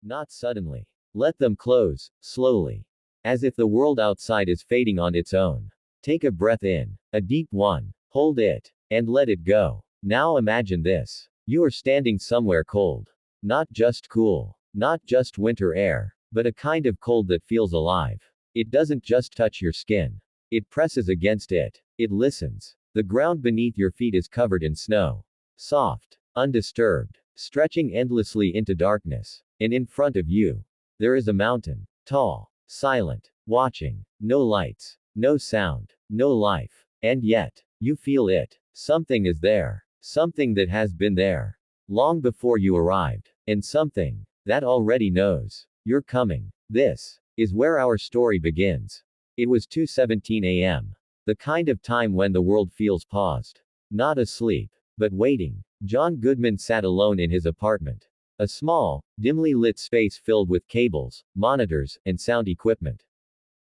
Not suddenly. Let them close, slowly. As if the world outside is fading on its own. Take a breath in. A deep one. Hold it. And let it go. Now imagine this. You are standing somewhere cold. Not just cool. Not just winter air. But a kind of cold that feels alive. It doesn't just touch your skin. It presses against it. It listens. The ground beneath your feet is covered in snow. Soft. Undisturbed. Stretching endlessly into darkness. And in front of you, there is a mountain. Tall. Silent. Watching. No lights. No sound. No life. And yet, you feel it. Something is there. Something that has been there. Long before you arrived. And something that already knows you're coming. This is where our story begins. It was 2:17 a.m. The kind of time when the world feels paused. Not asleep, but waiting. John Goodman sat alone in his apartment. A small, dimly lit space filled with cables, monitors, and sound equipment.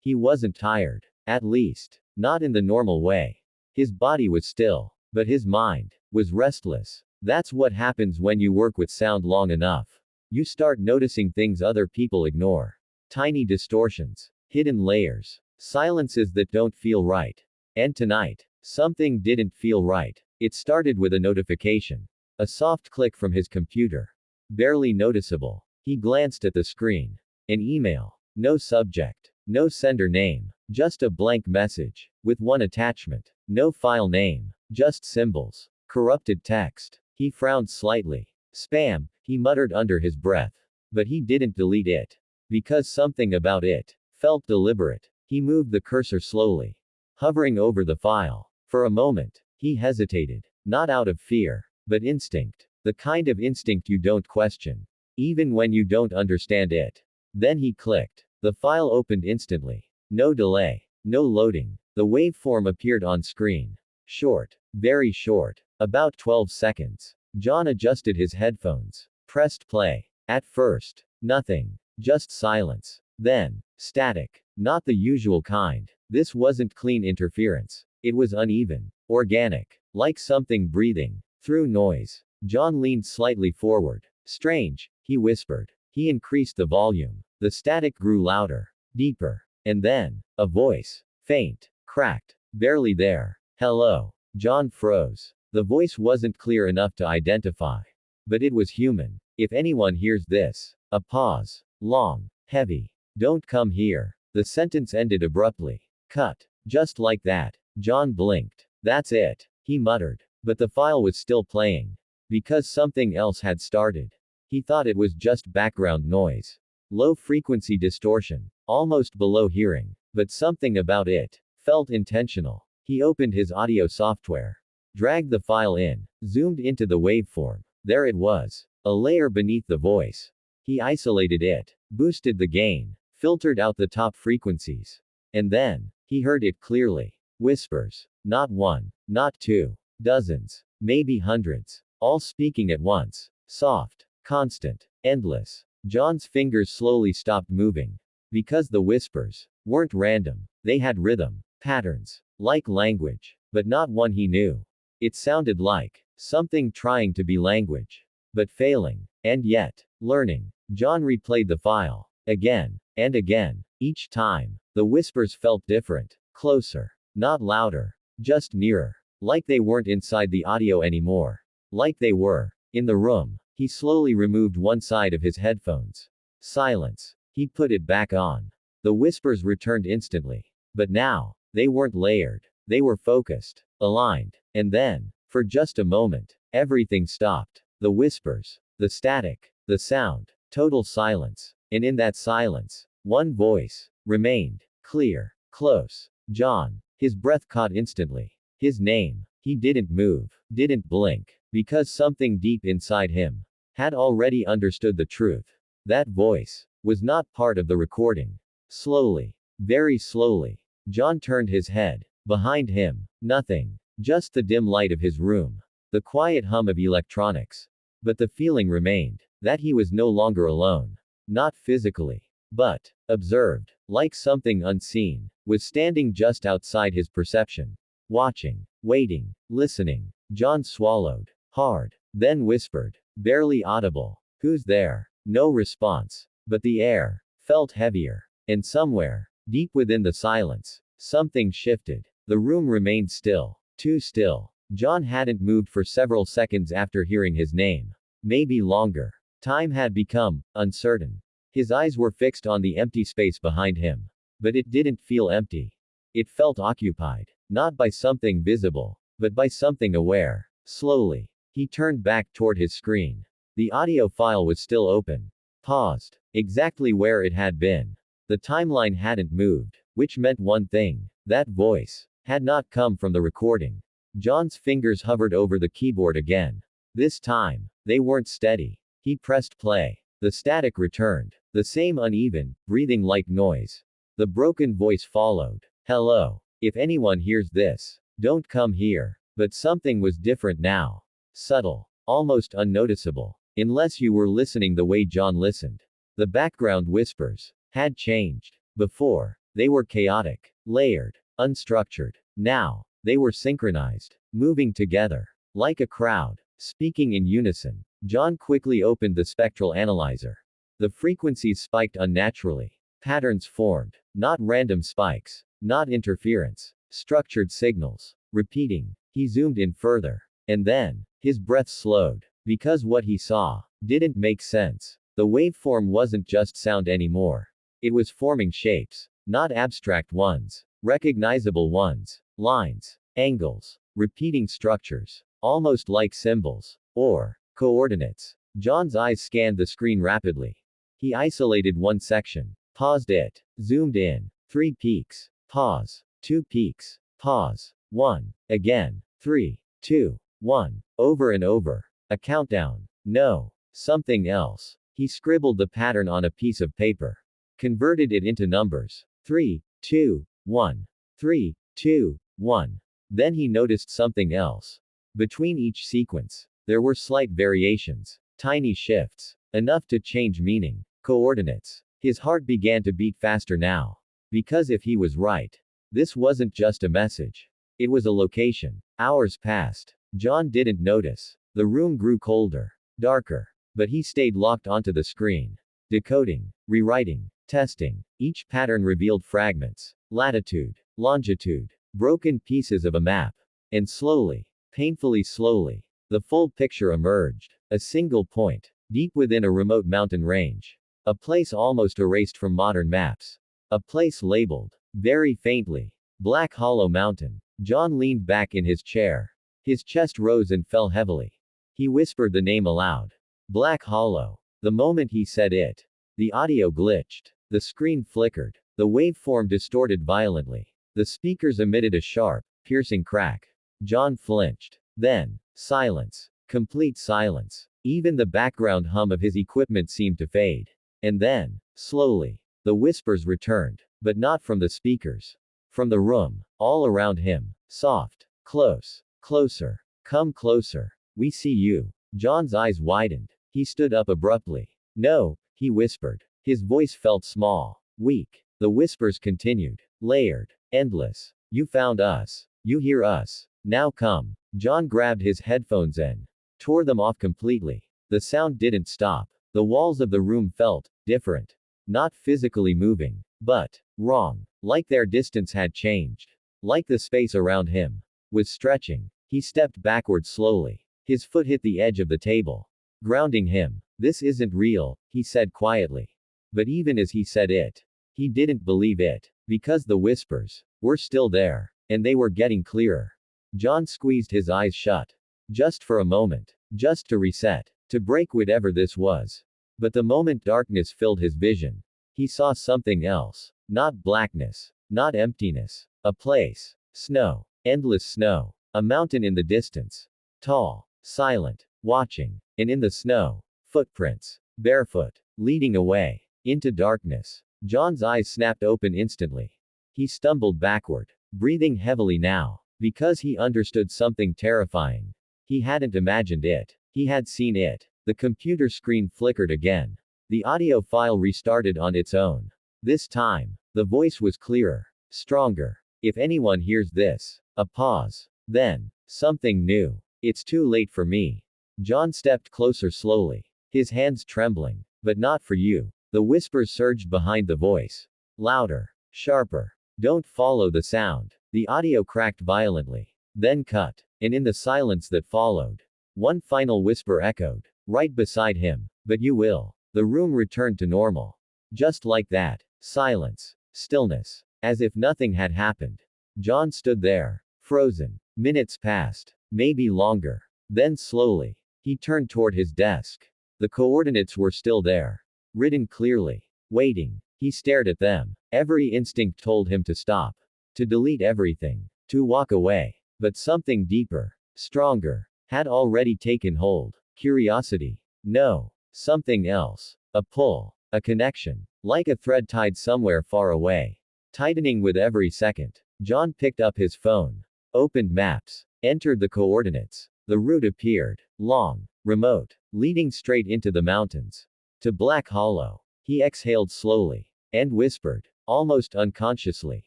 He wasn't tired. At least, not in the normal way. His body was still, but his mind was restless. That's what happens when you work with sound long enough. You start noticing things other people ignore. Tiny distortions, hidden layers, silences that don't feel right. And tonight, something didn't feel right. It started with a notification. A soft click from his computer. Barely noticeable. He glanced at the screen. An email. No subject. No sender name. Just a blank message. With one attachment. No file name. Just symbols. Corrupted text. He frowned slightly. Spam, he muttered under his breath. But he didn't delete it. Because something about it felt deliberate. He moved the cursor slowly, hovering over the file. For a moment, he hesitated. Not out of fear, but instinct. The kind of instinct you don't question. Even when you don't understand it. Then he clicked. The file opened instantly. No delay. No loading. The waveform appeared on screen. Short. Very short. About 12 seconds. John adjusted his headphones. Pressed play. At first, nothing. Just silence. Then, static. Not the usual kind. This wasn't clean interference. It was uneven. Organic. Like something breathing. Through noise. John leaned slightly forward. Strange, he whispered. He increased the volume. The static grew louder. Deeper. And then, a voice. Faint. Cracked. Barely there. Hello. John froze. The voice wasn't clear enough to identify. But it was human. If anyone hears this. A pause. Long. Heavy. Don't come here. The sentence ended abruptly. Cut. Just like that. John blinked. That's it, he muttered. But the file was still playing. Because something else had started. He thought it was just background noise. Low frequency distortion. Almost below hearing. But something about it felt intentional. He opened his audio software. Dragged the file in. Zoomed into the waveform. There it was. A layer beneath the voice. He isolated it. Boosted the gain. Filtered out the top frequencies. And then, he heard it clearly. Whispers. Not one. Not two. Dozens. Maybe hundreds. All speaking at once. Soft. Constant. Endless. John's fingers slowly stopped moving. Because the whispers weren't random. They had rhythm. Patterns. Like language. But not one he knew. It sounded like something trying to be language. But failing. And yet, learning. John replayed the file. Again. And again. Each time, the whispers felt different. Closer. Not louder. Just nearer. Like they weren't inside the audio anymore. Like they were in the room. He slowly removed one side of his headphones. Silence. He put it back on. The whispers returned instantly. But now, they weren't layered. They were focused. Aligned. And then, for just a moment, everything stopped. The whispers. The static. The sound. Total silence. And in that silence, one voice remained. Clear. Close. John. His breath caught instantly. His name. He didn't move. Didn't blink. Because something deep inside him had already understood the truth. That voice was not part of the recording. Slowly. Very slowly. John turned his head. Behind him. Nothing. Just the dim light of his room. The quiet hum of electronics. But the feeling remained. That he was no longer alone. Not physically. But, observed. Like something unseen. Was standing just outside his perception. Watching. Waiting. Listening. John swallowed. Hard. Then whispered. Barely audible. Who's there? No response. But the air felt heavier. And somewhere, deep within the silence, something shifted. The room remained still. Too still. John hadn't moved for several seconds after hearing his name. Maybe longer. Time had become uncertain. His eyes were fixed on the empty space behind him. But it didn't feel empty. It felt occupied. Not by something visible, but by something aware. Slowly, he turned back toward his screen. The audio file was still open. Paused. Exactly where it had been. The timeline hadn't moved. Which meant one thing. That voice had not come from the recording. John's fingers hovered over the keyboard again. This time, they weren't steady. He pressed play. The static returned. The same uneven, breathing-like noise. The broken voice followed. Hello. If anyone hears this, don't come here. But something was different now. Subtle. Almost unnoticeable. Unless you were listening the way John listened. The background whispers had changed. Before, they were chaotic, layered, unstructured. Now, they were synchronized, moving together. Like a crowd, speaking in unison. John quickly opened the spectral analyzer. The frequencies spiked unnaturally. Patterns formed. Not random spikes. Not interference. Structured signals. Repeating. He zoomed in further. And then, his breath slowed. Because what he saw didn't make sense. The waveform wasn't just sound anymore. It was forming shapes. Not abstract ones. Recognizable ones. Lines. Angles. Repeating structures. Almost like symbols. Or coordinates. John's eyes scanned the screen rapidly. He isolated one section. Paused it. Zoomed in. 3 peaks. Pause. 2 peaks. Pause. 1. Again. 3. 2. 1. Over and over. A countdown. No. Something else. He scribbled the pattern on a piece of paper. Converted it into numbers. 3, 2, 1. 3, 2, 1. Then he noticed something else. Between each sequence, there were slight variations. Tiny shifts. Enough to change meaning. Coordinates. His heart began to beat faster now. Because if he was right, this wasn't just a message. It was a location. Hours passed. John didn't notice. The room grew colder. Darker. But he stayed locked onto the screen. Decoding. Rewriting. Testing. Each pattern revealed fragments. Latitude. Longitude. Broken pieces of a map. And slowly, painfully slowly, the full picture emerged. A single point. Deep within a remote mountain range. A place almost erased from modern maps. A place labeled, very faintly, Black Hollow Mountain. John leaned back in his chair. His chest rose and fell heavily. He whispered the name aloud. Black Hollow. The moment he said it, the audio glitched. The screen flickered. The waveform distorted violently. The speakers emitted a sharp, piercing crack. John flinched. Then, silence. Complete silence. Even the background hum of his equipment seemed to fade. And then, slowly, the whispers returned. But not from the speakers. From the room. All around him. Soft. Close. Closer. Come closer. We see you. John's eyes widened. He stood up abruptly. No, he whispered. His voice felt small. Weak. The whispers continued. Layered. Endless. You found us. You hear us. Now come. John grabbed his headphones and tore them off completely. The sound didn't stop. The walls of the room felt different. Not physically moving, but wrong. Like their distance had changed. Like the space around him was stretching. He stepped backward slowly. His foot hit the edge of the table, grounding him. This isn't real, he said quietly. But even as he said it, he didn't believe it. Because the whispers were still there. And they were getting clearer. John squeezed his eyes shut. Just for a moment. Just to reset. To break whatever this was. But the moment darkness filled his vision, he saw something else. Not blackness. Not emptiness. A place. Snow. Endless snow. A mountain in the distance. Tall. Silent. Watching. And in the snow, footprints. Barefoot. Leading away. Into darkness. John's eyes snapped open instantly. He stumbled backward. Breathing heavily now. Because he understood something terrifying. He hadn't imagined it. He had seen it. The computer screen flickered again. The audio file restarted on its own. This time, the voice was clearer. Stronger. If anyone hears this. A pause. Then, something new. It's too late for me. John stepped closer slowly. His hands trembling. But not for you. The whispers surged behind the voice. Louder. Sharper. Don't follow the sound. The audio cracked violently. Then cut. And in the silence that followed, one final whisper echoed. Right beside him. But you will. The room returned to normal. Just like that. Silence. Stillness. As if nothing had happened. John stood there. Frozen. Minutes passed. Maybe longer. Then slowly, he turned toward his desk. The coordinates were still there. Written clearly. Waiting. He stared at them. Every instinct told him to stop. To delete everything. To walk away. But something deeper. Stronger. Had already taken hold. Curiosity. No. Something else. A pull. A connection. Like a thread tied somewhere far away. Tightening with every second. John picked up his phone. Opened maps. Entered the coordinates. The route appeared. Long. Remote. Leading straight into the mountains. To Black Hollow. He exhaled slowly. And whispered. Almost unconsciously.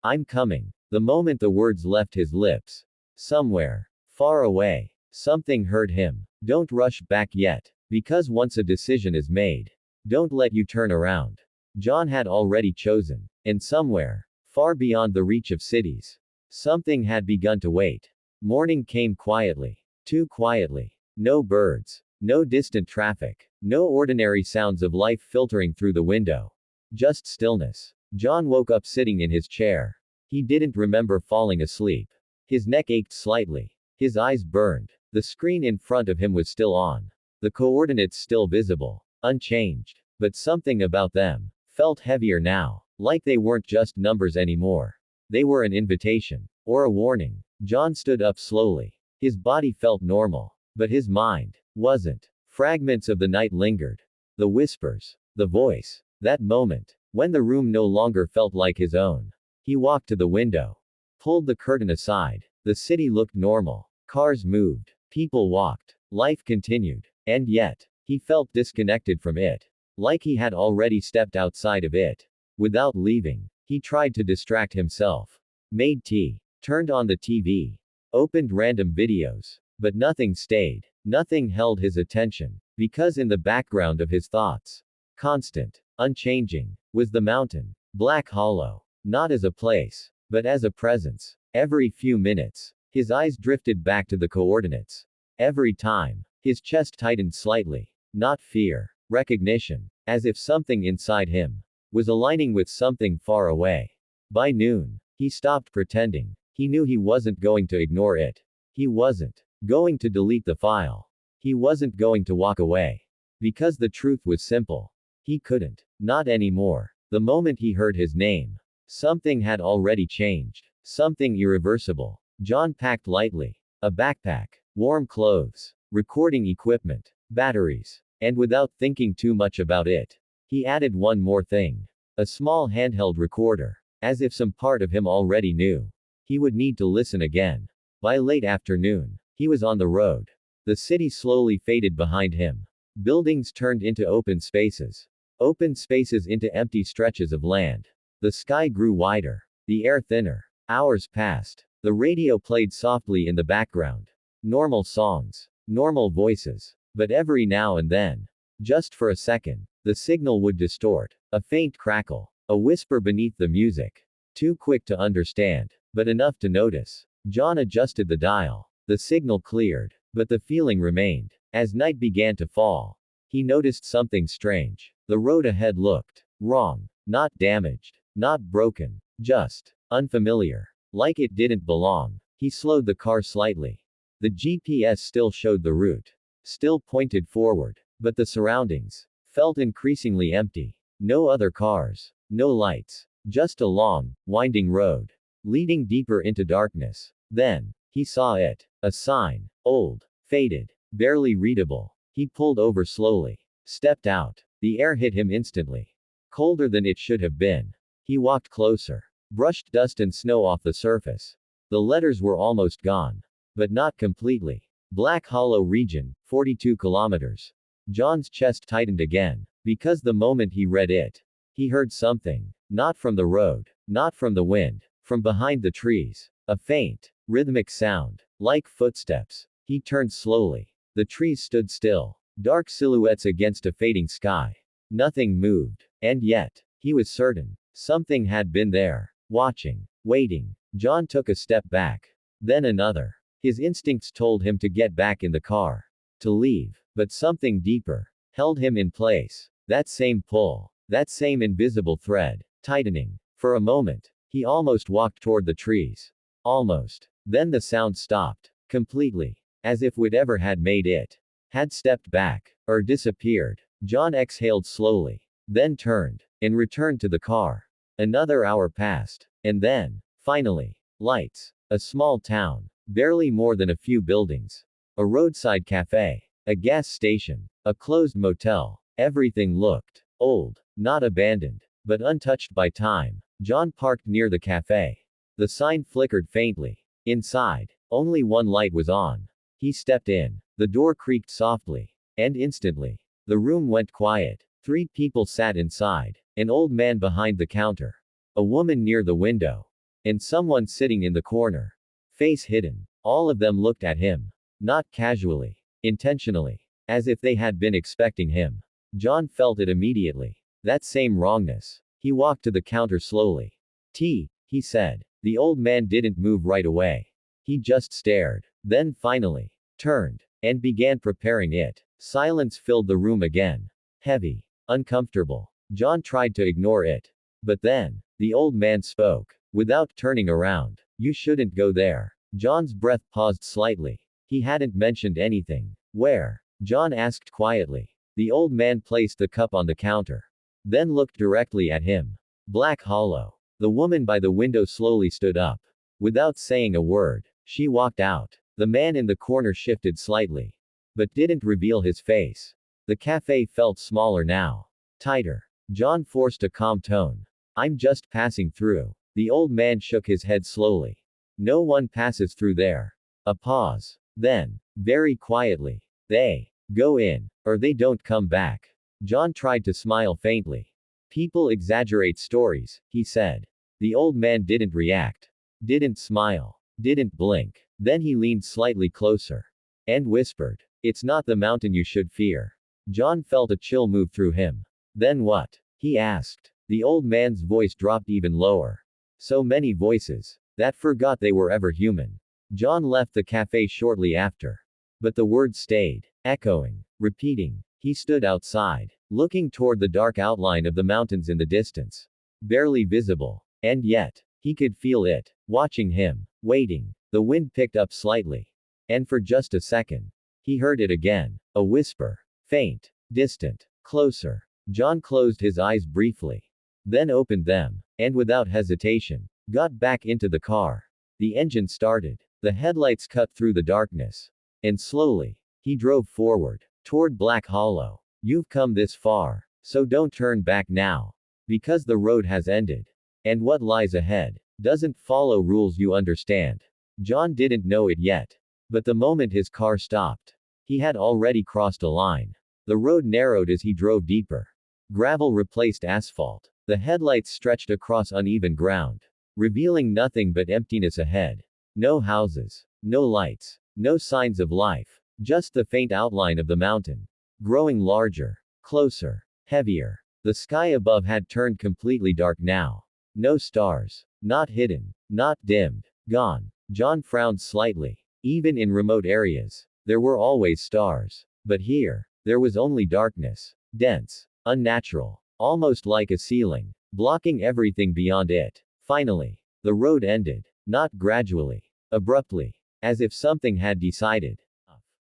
I'm coming. The moment the words left his lips. Somewhere. Far away. Something heard him. Don't rush back yet. Because once a decision is made. Don't let you turn around. John had already chosen. And somewhere. Far beyond the reach of cities. Something had begun to wait. Morning came quietly. Too quietly. No birds. No distant traffic. No ordinary sounds of life filtering through the window. Just stillness. John woke up sitting in his chair. He didn't remember falling asleep. His neck ached slightly. His eyes burned. The screen in front of him was still on. The coordinates still visible. Unchanged. But something about them felt heavier now. Like they weren't just numbers anymore. They were an invitation. Or a warning. John stood up slowly. His body felt normal. But his mind wasn't. Fragments of the night lingered. The whispers. The voice. That moment. When the room no longer felt like his own. He walked to the window. Pulled the curtain aside. The city looked normal. Cars moved. People walked. Life continued. And yet, he felt disconnected from it. Like he had already stepped outside of it. Without leaving. He tried to distract himself. Made tea. Turned on the TV. Opened random videos. But nothing stayed. Nothing held his attention. Because in the background of his thoughts, constant, unchanging, was the mountain. Black Hollow. Not as a place, but as a presence. Every few minutes, his eyes drifted back to the coordinates. Every time, his chest tightened slightly. Not fear. Recognition. As if something inside him was aligning with something far away. By noon, he stopped pretending. He knew he wasn't going to ignore it. He wasn't going to delete the file. He wasn't going to walk away. Because the truth was simple. He couldn't. Not anymore. The moment he heard his name, something had already changed. Something irreversible. John packed lightly. A backpack. Warm clothes. Recording equipment. Batteries. And without thinking too much about it, he added one more thing. A small handheld recorder. As if some part of him already knew. He would need to listen again. By late afternoon, he was on the road. The city slowly faded behind him. Buildings turned into open spaces. Open spaces into empty stretches of land. The sky grew wider. The air thinner. Hours passed. The radio played softly in the background. Normal songs. Normal voices. But every now and then, just for a second, the signal would distort. A faint crackle. A whisper beneath the music. Too quick to understand, but enough to notice. John adjusted the dial. The signal cleared. But the feeling remained. As night began to fall, he noticed something strange. The road ahead looked wrong. Not damaged. Not broken. Just unfamiliar. Like it didn't belong. He slowed the car slightly. The GPS still showed the route. Still pointed forward. But the surroundings felt increasingly empty. No other cars. No lights. Just a long, winding road. Leading deeper into darkness. Then, he saw it. A sign. Old. Faded. Barely readable. He pulled over slowly. Stepped out. The air hit him instantly. Colder than it should have been. He walked closer. Brushed dust and snow off the surface. The letters were almost gone. But not completely. Black Hollow region, 42 kilometers. John's chest tightened again. Because the moment he read it, he heard something. Not from the road. Not from the wind. From behind the trees. A faint, rhythmic sound. Like footsteps. He turned slowly. The trees stood still. Dark silhouettes against a fading sky. Nothing moved. And yet, he was certain. Something had been there. Watching. Waiting. John took a step back. Then another. His instincts told him to get back in the car. To leave. But something deeper held him in place. That same pull. That same invisible thread. Tightening. For a moment, he almost walked toward the trees. Almost. Then the sound stopped. Completely. As if whatever had made it had stepped back. Or disappeared. John exhaled slowly. Then turned. And returned to the car. Another hour passed. And then, finally, lights. A small town. Barely more than a few buildings. A roadside cafe. A gas station. A closed motel. Everything looked old. Not abandoned. But untouched by time. John parked near the cafe. The sign flickered faintly. Inside, only one light was on. He stepped in. The door creaked softly. And instantly, the room went quiet. 3 people sat inside. An old man behind the counter. A woman near the window. And someone sitting in the corner. Face hidden. All of them looked at him. Not casually. Intentionally. As if they had been expecting him. John felt it immediately. That same wrongness. He walked to the counter slowly. "Tea," he said. The old man didn't move right away. He just stared. Then finally, turned. And began preparing it. Silence filled the room again. Heavy. Uncomfortable. John tried to ignore it. But then, the old man spoke. Without turning around. "You shouldn't go there." John's breath paused slightly. He hadn't mentioned anything. "Where?" John asked quietly. The old man placed the cup on the counter. Then looked directly at him. Black Hollow. The woman by the window slowly stood up. Without saying a word, she walked out. The man in the corner shifted slightly. But didn't reveal his face. The cafe felt smaller now. Tighter. John forced a calm tone. "I'm just passing through." The old man shook his head slowly. "No one passes through there." A pause. Then, very quietly, "They go in, or they don't come back." John tried to smile faintly. "People exaggerate stories," he said. The old man didn't react. Didn't smile. Didn't blink. Then he leaned slightly closer. And whispered, "It's not the mountain you should fear." John felt a chill move through him. "Then what?" he asked. The old man's voice dropped even lower. "So many voices that forgot they were ever human." John left the cafe shortly after. But the words stayed, echoing, repeating. He stood outside, looking toward the dark outline of the mountains in the distance. Barely visible. And yet, he could feel it, watching him, waiting. The wind picked up slightly. And for just a second, he heard it again. A whisper. Faint. Distant. Closer. John closed his eyes briefly. Then opened them. And without hesitation, got back into the car. The engine started. The headlights cut through the darkness. And slowly, he drove forward. Toward Black Hollow. "You've come this far. So don't turn back now. Because the road has ended. And what lies ahead doesn't follow rules you understand." John didn't know it yet. But the moment his car stopped, he had already crossed a line. The road narrowed as he drove deeper. Gravel replaced asphalt. The headlights stretched across uneven ground, revealing nothing but emptiness ahead. No houses. No lights. No signs of life. Just the faint outline of the mountain. Growing larger. Closer. Heavier. The sky above had turned completely dark now. No stars. Not hidden. Not dimmed. Gone. John frowned slightly. Even in remote areas, there were always stars. But here, there was only darkness. Dense. Unnatural. Almost like a ceiling. Blocking everything beyond it. Finally, the road ended. Not gradually. Abruptly. As if something had decided.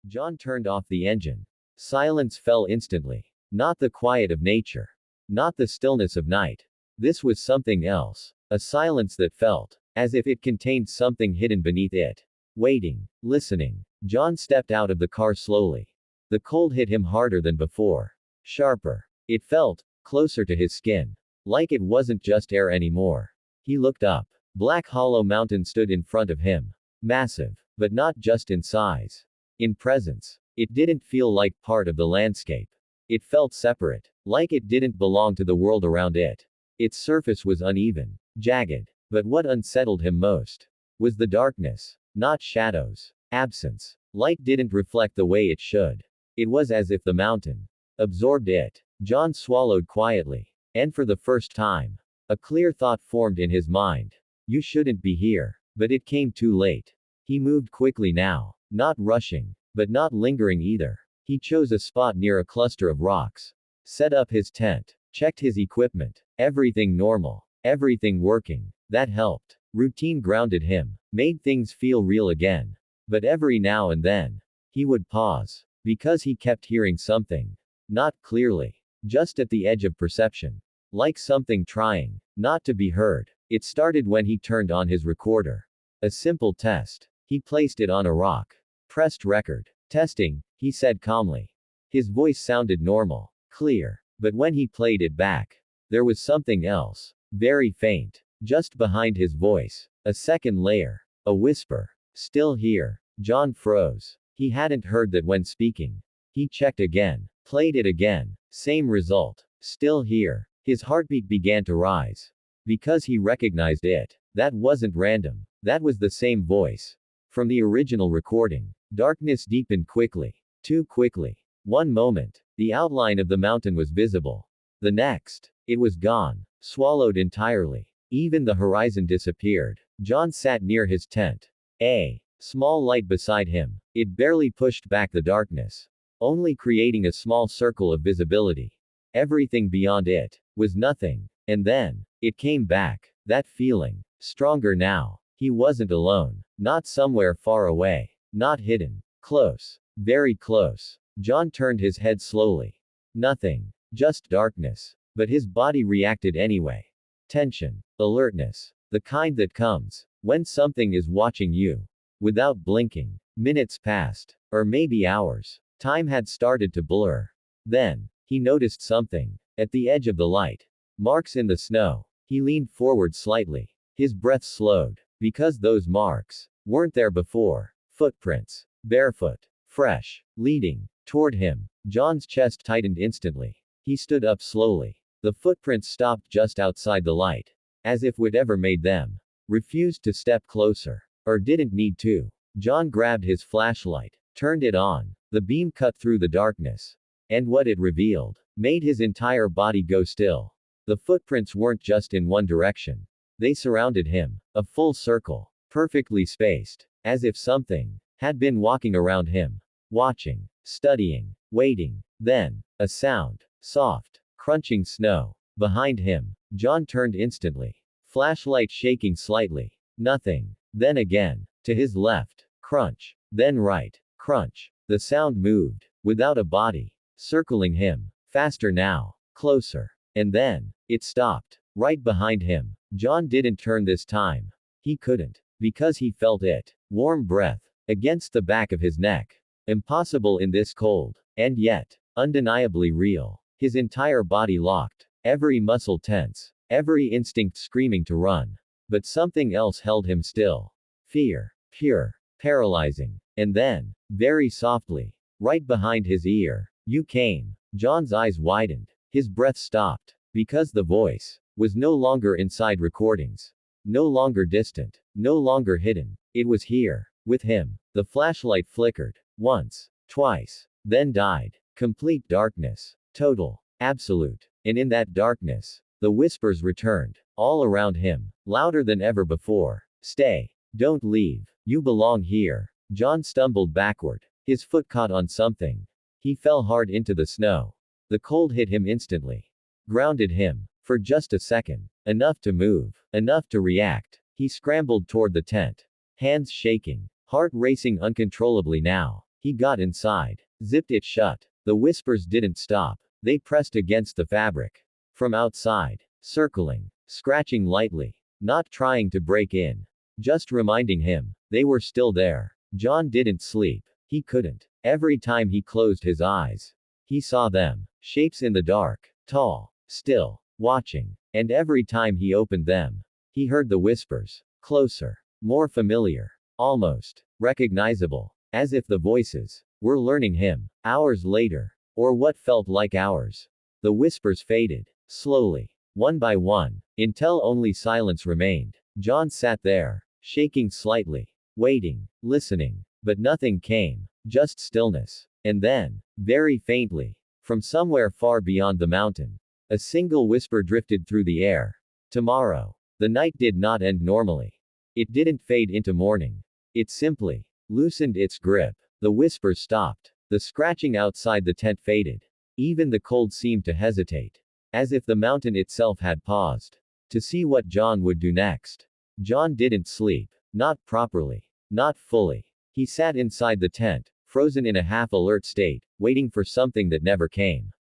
John turned off the engine. Silence fell instantly. Not the quiet of nature. Not the stillness of night. This was something else. A silence that felt as if it contained something hidden beneath it. Waiting. Listening. John stepped out of the car slowly. The cold hit him harder than before. Sharper. It felt closer to his skin. Like it wasn't just air anymore. He looked up. Black Hollow Mountain stood in front of him. Massive. But not just in size. In presence. It didn't feel like part of the landscape. It felt separate. Like it didn't belong to the world around it. Its surface was uneven. Jagged. But what unsettled him most was the darkness. Not shadows. Absence. Light didn't reflect the way it should. It was as if the mountain absorbed it. John swallowed quietly. And for the first time, a clear thought formed in his mind. You shouldn't be here. But it came too late. He moved quickly now. Not rushing. But not lingering either. He chose a spot near a cluster of rocks. Set up his tent. Checked his equipment. Everything normal. Everything working. That helped. Routine grounded him. Made things feel real again. But every now and then, he would pause. Because he kept hearing something. Not clearly. Just at the edge of perception. Like something trying not to be heard. It started when he turned on his recorder. A simple test. He placed it on a rock. Pressed record. Testing, he said calmly. His voice sounded normal. Clear. But when he played it back, there was something else. Very faint. Just behind his voice. A second layer. A whisper. Still here. John froze. He hadn't heard that when speaking. He checked again. Played it again. Same result. Still here. His heartbeat began to rise. Because he recognized it. That wasn't random. That was the same voice. From the original recording. Darkness deepened quickly. Too quickly. One moment, the outline of the mountain was visible. The next, it was gone. Swallowed entirely. Even the horizon disappeared. John sat near his tent. A small light beside him. It barely pushed back the darkness. Only creating a small circle of visibility. Everything beyond it was nothing. And then, it came back. That feeling. Stronger now. He wasn't alone. Not somewhere far away. Not hidden. Close. Very close. John turned his head slowly. Nothing. Just darkness. But his body reacted anyway. Tension. Alertness. The kind that comes when something is watching you. Without blinking. Minutes passed. Or maybe hours. Time had started to blur. Then, he noticed something. At the edge of the light. Marks in the snow. He leaned forward slightly. His breath slowed. Because those marks weren't there before. Footprints. Barefoot. Fresh. Leading toward him. John's chest tightened instantly. He stood up slowly. The footprints stopped just outside the light. As if whatever made them refused to step closer. Or didn't need to. John grabbed his flashlight. Turned it on. The beam cut through the darkness. And what it revealed made his entire body go still. The footprints weren't just in one direction. They surrounded him. A full circle. Perfectly spaced. As if something had been walking around him. Watching. Studying. Waiting. Then, a sound. Soft. Crunching snow. Behind him. John turned instantly. Flashlight shaking slightly. Nothing. Then again. To his left. Crunch. Then right. Crunch. The sound moved. Without a body. Circling him. Faster now. Closer. And then, it stopped. Right behind him. John didn't turn this time. He couldn't. Because he felt it. Warm breath. Against the back of his neck. Impossible in this cold. And yet, undeniably real. His entire body locked. Every muscle tense. Every instinct screaming to run. But something else held him still. Fear. Pure. Paralyzing. And then, very softly. Right behind his ear. You came. John's eyes widened. His breath stopped. Because the voice was no longer inside recordings. No longer distant. No longer hidden. It was here. With him. The flashlight flickered. Once. Twice. Then died. Complete darkness. Total. Absolute. And in that darkness, the whispers returned. All around him. Louder than ever before. Stay. Don't leave. You belong here. John stumbled backward. His foot caught on something. He fell hard into the snow. The cold hit him instantly. Grounded him. For just a second. Enough to move. Enough to react. He scrambled toward the tent. Hands shaking. Heart racing uncontrollably now. He got inside. Zipped it shut. The whispers didn't stop. They pressed against the fabric. From outside. Circling. Scratching lightly. Not trying to break in. Just reminding him. They were still there. John didn't sleep. He couldn't. Every time he closed his eyes. He saw them. Shapes in the dark. Tall. Still. Watching. And every time he opened them. He heard the whispers. Closer. More familiar. Almost recognizable. As if the voices were learning him. Hours later. Or what felt like hours. The whispers faded. Slowly. One by one. Until only silence remained. John sat there. Shaking slightly. Waiting. Listening. But nothing came. Just stillness. And then, very faintly, From somewhere far beyond the mountain, a single whisper drifted through the air. Tomorrow. The night did not end normally. It didn't fade into morning. It simply loosened its grip. The whisper stopped. The scratching outside the tent faded. Even the cold seemed to hesitate. As if the mountain itself had paused. To see what John would do next. John didn't sleep. Not properly. Not fully. He sat inside the tent, frozen in a half-alert state, waiting for something that never came.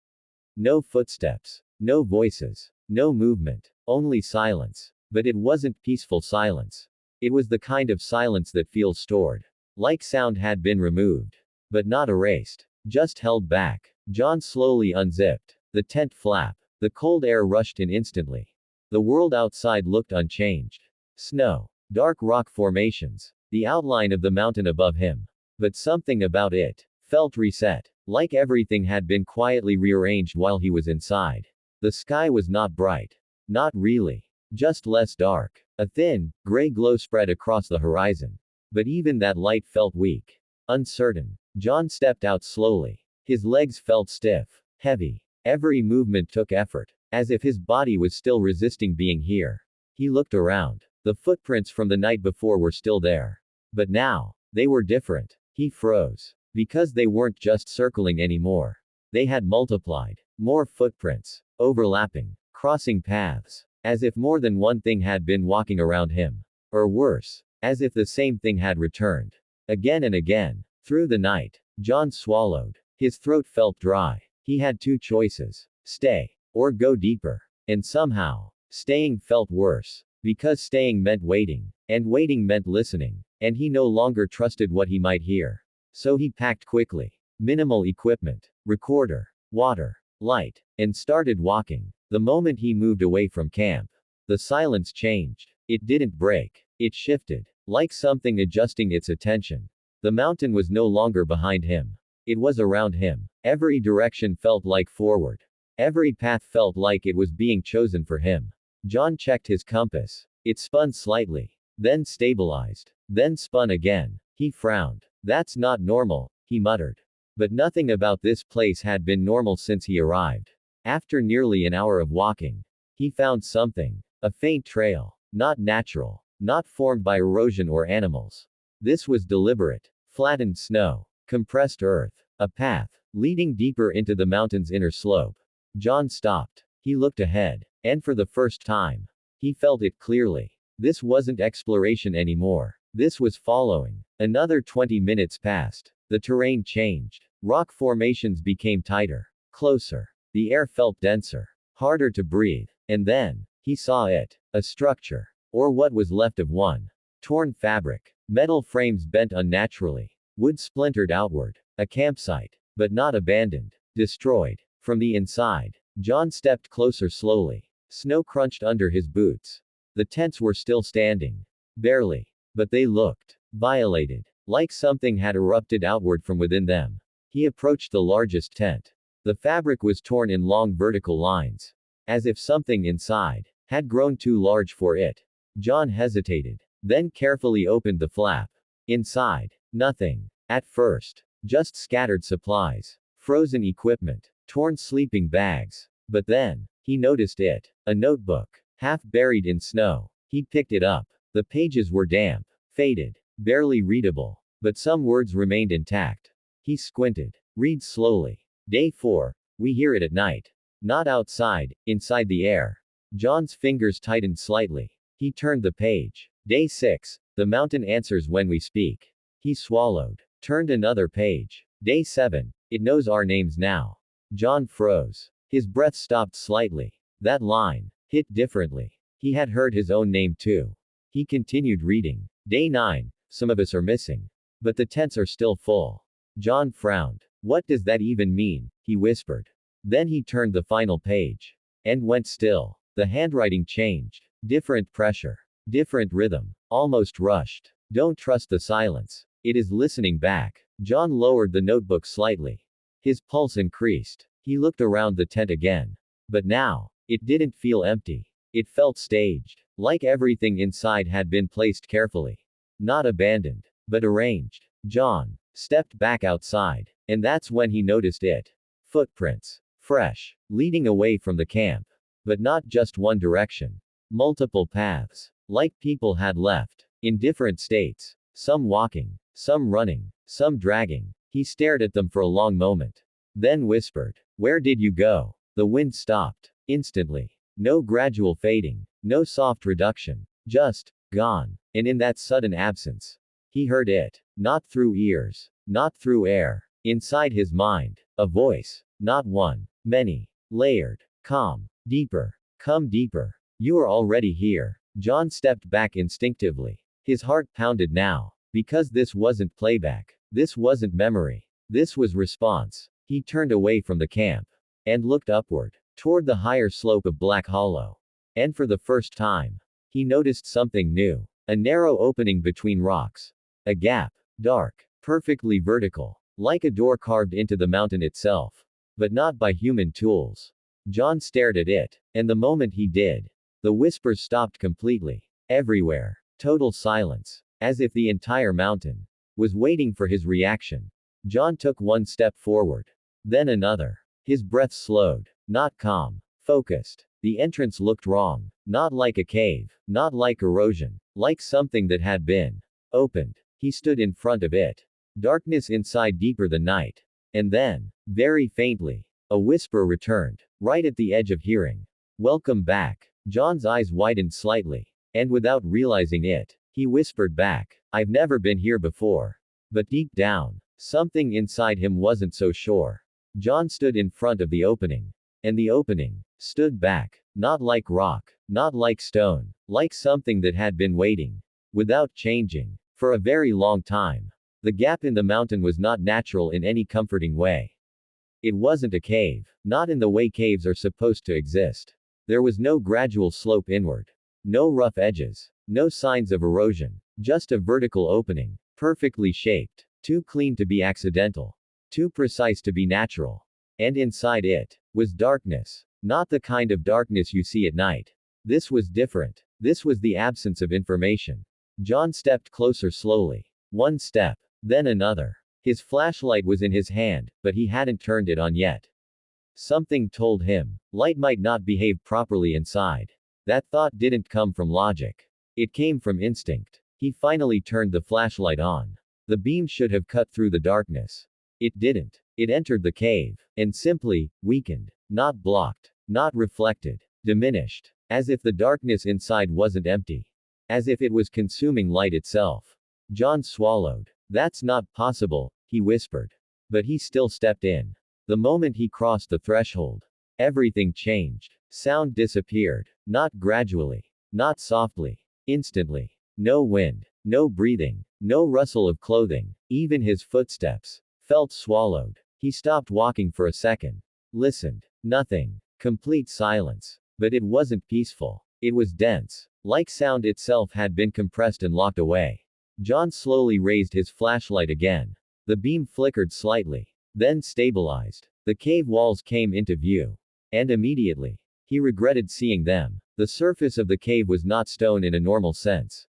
No footsteps. No voices. No movement. Only silence. But it wasn't peaceful silence. It was the kind of silence that feels stored. Like sound had been removed. But not erased. Just held back. John slowly unzipped the tent flap. The cold air rushed in instantly. The world outside looked unchanged. Snow. Dark rock formations. The outline of the mountain above him. But something about it felt reset. Like everything had been quietly rearranged while he was inside. The sky was not bright. Not really. Just less dark. A thin, gray glow spread across the horizon. But even that light felt weak. Uncertain. John stepped out slowly. His legs felt stiff. Heavy. Every movement took effort. As if his body was still resisting being here. He looked around. The footprints from the night before were still there. But now, they were different. He froze. Because they weren't just circling anymore. They had multiplied. More footprints. Overlapping. Crossing paths. As if more than one thing had been walking around him. Or worse. As if the same thing had returned. Again and again. Through the night. John swallowed. His throat felt dry. He had two choices. Stay. Or go deeper. And somehow, staying felt worse. Because staying meant waiting. And waiting meant listening. And he no longer trusted what he might hear. So he packed quickly. Minimal equipment. Recorder. Water. Light. And started walking. The moment he moved away from camp. The silence changed. It didn't break. It shifted. Like something adjusting its attention. The mountain was no longer behind him. It was around him. Every direction felt like forward. Every path felt like it was being chosen for him. John checked his compass. It spun slightly. Then stabilized. Then spun again. He frowned. That's not normal, he muttered. But nothing about this place had been normal since he arrived. After nearly an hour of walking, he found something. A faint trail. Not natural. Not formed by erosion or animals. This was deliberate. Flattened snow. Compressed earth. A path. Leading deeper into the mountain's inner slope. John stopped. He looked ahead. And for the first time, he felt it clearly. This wasn't exploration anymore. This was following. Another 20 minutes passed. The terrain changed. Rock formations became tighter. Closer. The air felt denser. Harder to breathe. And then, he saw it. A structure. Or what was left of one. Torn fabric. Metal frames bent unnaturally. Wood splintered outward. A campsite. But not abandoned. Destroyed. From the inside, John stepped closer slowly. Snow crunched under his boots. The tents were still standing. Barely. But they looked violated. Like something had erupted outward from within them. He approached the largest tent. The fabric was torn in long vertical lines. As if something inside had grown too large for it. John hesitated. Then carefully opened the flap. Inside. Nothing. At first. Just scattered supplies. Frozen equipment. Torn sleeping bags. But then, he noticed it. A notebook. Half buried in snow. He picked it up. The pages were damp. Faded. Barely readable. But some words remained intact. He squinted. Read slowly. Day 4. We hear it at night. Not outside, inside the air. John's fingers tightened slightly. He turned the page. Day 6. The mountain answers when we speak. He swallowed. Turned another page. Day 7. It knows our names now. John froze. His breath stopped slightly. That line hit differently. He had heard his own name too. He continued reading. Day 9. Some of us are missing. But the tents are still full. John frowned. What does that even mean? He whispered. Then he turned the final page. And went still. The handwriting changed. Different pressure. Different rhythm. Almost rushed. Don't trust the silence. It is listening back. John lowered the notebook slightly. His pulse increased. He looked around the tent again. But now, it didn't feel empty. It felt staged. Like everything inside had been placed carefully. Not abandoned, but arranged. John stepped back outside. And that's when he noticed it. Footprints. Fresh. Leading away from the camp. But not just one direction. Multiple paths. Like people had left. In different states. Some walking. Some running. Some dragging. He stared at them for a long moment. Then whispered. Where did you go? The wind stopped. Instantly. No gradual fading. No soft reduction. Just, gone. And in that sudden absence, he heard it. Not through ears. Not through air. Inside his mind. A voice. Not one. Many. Layered. Calm. Deeper. Come deeper. You are already here. John stepped back instinctively. His heart pounded now. Because this wasn't playback. This wasn't memory. This was response. He turned away from the camp. And looked upward. Toward the higher slope of Black Hollow. And for the first time, he noticed something new. A narrow opening between rocks. A gap. Dark. Perfectly vertical. Like a door carved into the mountain itself. But not by human tools. John stared at it. And the moment he did, the whispers stopped completely. Everywhere. Total silence. As if the entire mountain was waiting for his reaction. John took one step forward. Then another. His breath slowed. Not calm. Focused. The entrance looked wrong. Not like a cave. Not like erosion. Like something that had been opened. He stood in front of it. Darkness inside deeper than night. And then, very faintly, a whisper returned. Right at the edge of hearing. Welcome back. John's eyes widened slightly. And without realizing it, he whispered back. I've never been here before. But deep down, something inside him wasn't so sure. John stood in front of the opening. And the opening stood back. Not like rock. Not like stone. Like something that had been waiting. Without changing. For a very long time. The gap in the mountain was not natural in any comforting way. It wasn't a cave. Not in the way caves are supposed to exist. There was no gradual slope inward. No rough edges. No signs of erosion. Just a vertical opening. Perfectly shaped. Too clean to be accidental. Too precise to be natural. And inside it was darkness. Not the kind of darkness you see at night. This was different. This was the absence of information. John stepped closer slowly. One step. Then another. His flashlight was in his hand, but he hadn't turned it on yet. Something told him, light might not behave properly inside. That thought didn't come from logic. It came from instinct. He finally turned the flashlight on. The beam should have cut through the darkness. It didn't. It entered the cave. And simply, weakened. Not blocked. Not reflected. Diminished. As if the darkness inside wasn't empty. As if it was consuming light itself. John swallowed. That's not possible, he whispered. But he still stepped in. The moment he crossed the threshold, everything changed. Sound disappeared. Not gradually. Not softly. Instantly. No wind. No breathing. No rustle of clothing. Even his footsteps felt swallowed. He stopped walking for a second. Listened. Nothing. Complete silence. But it wasn't peaceful. It was dense. Like sound itself had been compressed and locked away. John slowly raised his flashlight again. The beam flickered slightly. Then stabilized. The cave walls came into view. And immediately, he regretted seeing them. The surface of the cave was not stone in a normal sense.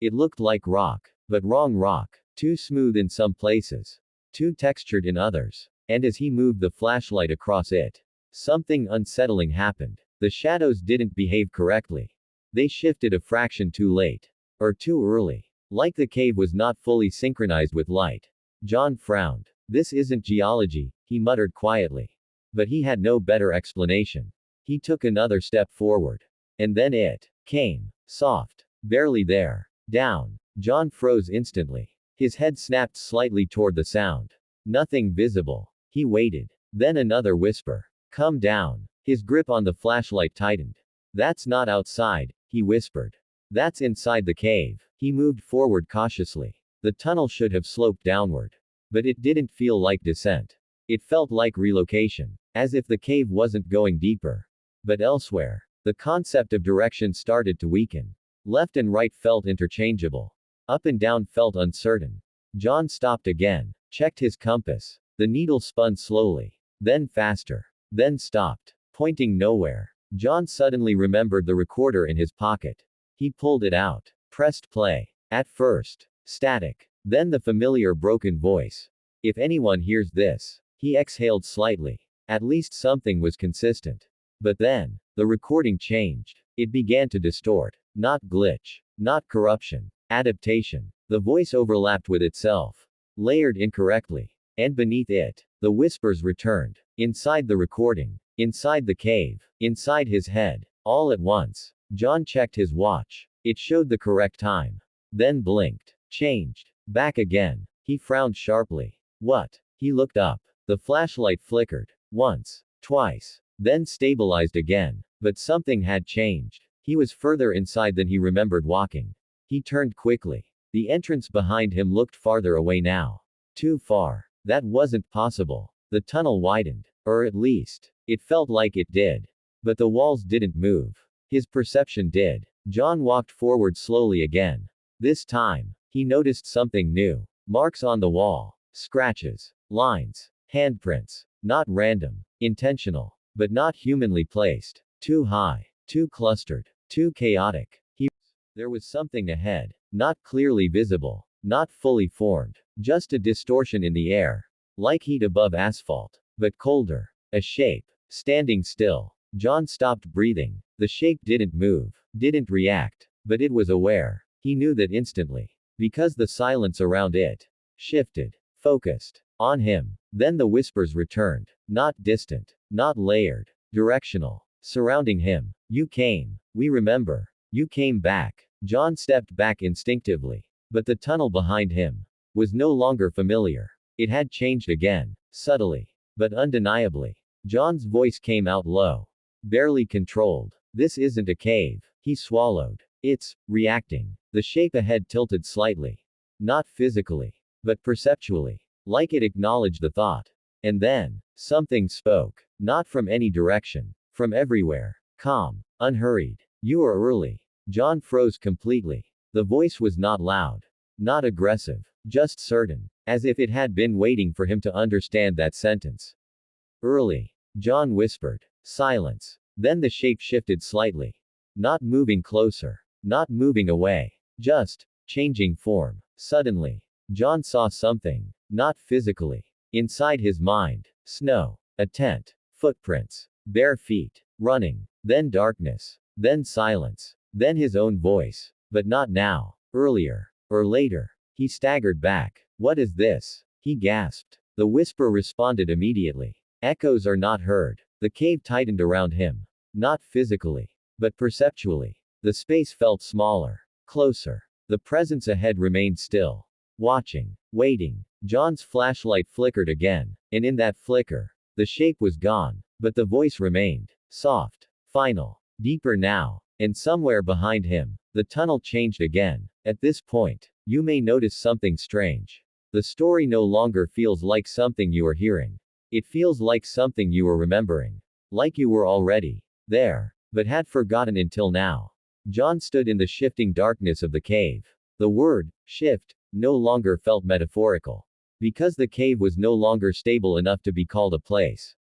It looked like rock. But wrong rock. Too smooth in some places. Too textured in others. And as he moved the flashlight across it, something unsettling happened. The shadows didn't behave correctly. They shifted a fraction too late. Or too early. Like the cave was not fully synchronized with light. John frowned. This isn't geology, he muttered quietly. But he had no better explanation. He took another step forward. And then it came. Soft. Barely there. Down. John froze instantly. His head snapped slightly toward the sound. Nothing visible. He waited. Then another whisper. Come down. His grip on the flashlight tightened. That's not outside, he whispered. That's inside the cave. He moved forward cautiously. The tunnel should have sloped downward. But it didn't feel like descent. It felt like relocation. As if the cave wasn't going deeper. But elsewhere. The concept of direction started to weaken. Left and right felt interchangeable. Up and down felt uncertain. John stopped again. Checked his compass. The needle spun slowly. Then faster. Then stopped. Pointing nowhere. John suddenly remembered the recorder in his pocket. He pulled it out. Pressed play. At first, static. Then the familiar broken voice. If anyone hears this. He exhaled slightly. At least something was consistent. But then, the recording changed. It began to distort. Not glitch. Not corruption. Adaptation. The voice overlapped with itself. Layered incorrectly. And beneath it, the whispers returned. Inside the recording. Inside the cave. Inside his head. All at once. John checked his watch. It showed the correct time. Then blinked. Changed. Back again. He frowned sharply. What? He looked up. The flashlight flickered. Once. Twice. Then stabilized again. But something had changed. He was further inside than he remembered walking. He turned quickly. The entrance behind him looked farther away now. Too far. That wasn't possible. The tunnel widened. Or at least, it felt like it did. But the walls didn't move. His perception did. John walked forward slowly again. This time, he noticed something new. Marks on the wall. Scratches. Lines. Handprints. Not random. Intentional. But not humanly placed. Too high. Too clustered. Too chaotic. There was something ahead. Not clearly visible. Not fully formed. Just a distortion in the air. Like heat above asphalt. But colder. A shape. Standing still. John stopped breathing. The shape didn't move. Didn't react. But it was aware. He knew that instantly. Because the silence around it shifted. Focused. On him. Then the whispers returned. Not distant. Not layered. Directional. Surrounding him. You came. We remember. You came back. John stepped back instinctively. But the tunnel behind him was no longer familiar. It had changed again. Subtly. But undeniably. John's voice came out low. Barely controlled. This isn't a cave. He swallowed. It's reacting. The shape ahead tilted slightly. Not physically. But perceptually. Like it acknowledged the thought. And then, something spoke. Not from any direction. From everywhere. Calm. Unhurried. You are early. John froze completely. The voice was not loud. Not aggressive. Just certain. As if it had been waiting for him to understand that sentence. Early. John whispered. Silence. Then the shape shifted slightly. Not moving closer. Not moving away. Just changing form. Suddenly. John saw something. Not physically. Inside his mind. Snow. A tent. Footprints. Bare feet. Running. Then darkness. Then silence. Then his own voice. But not now. Earlier. Or later. He staggered back. What is this? He gasped. The whisper responded immediately. Echoes are not heard. The cave tightened around him. Not physically. But perceptually. The space felt smaller. Closer. The presence ahead remained still. Watching. Waiting. John's flashlight flickered again. And in that flicker, the shape was gone. But the voice remained. Soft. Final. Deeper now. And somewhere behind him, the tunnel changed again. At this point, you may notice something strange. The story no longer feels like something you are hearing. It feels like something you are remembering. Like you were already there, but had forgotten until now. John stood in the shifting darkness of the cave. The word, shift, no longer felt metaphorical. Because the cave was no longer stable enough to be called a place.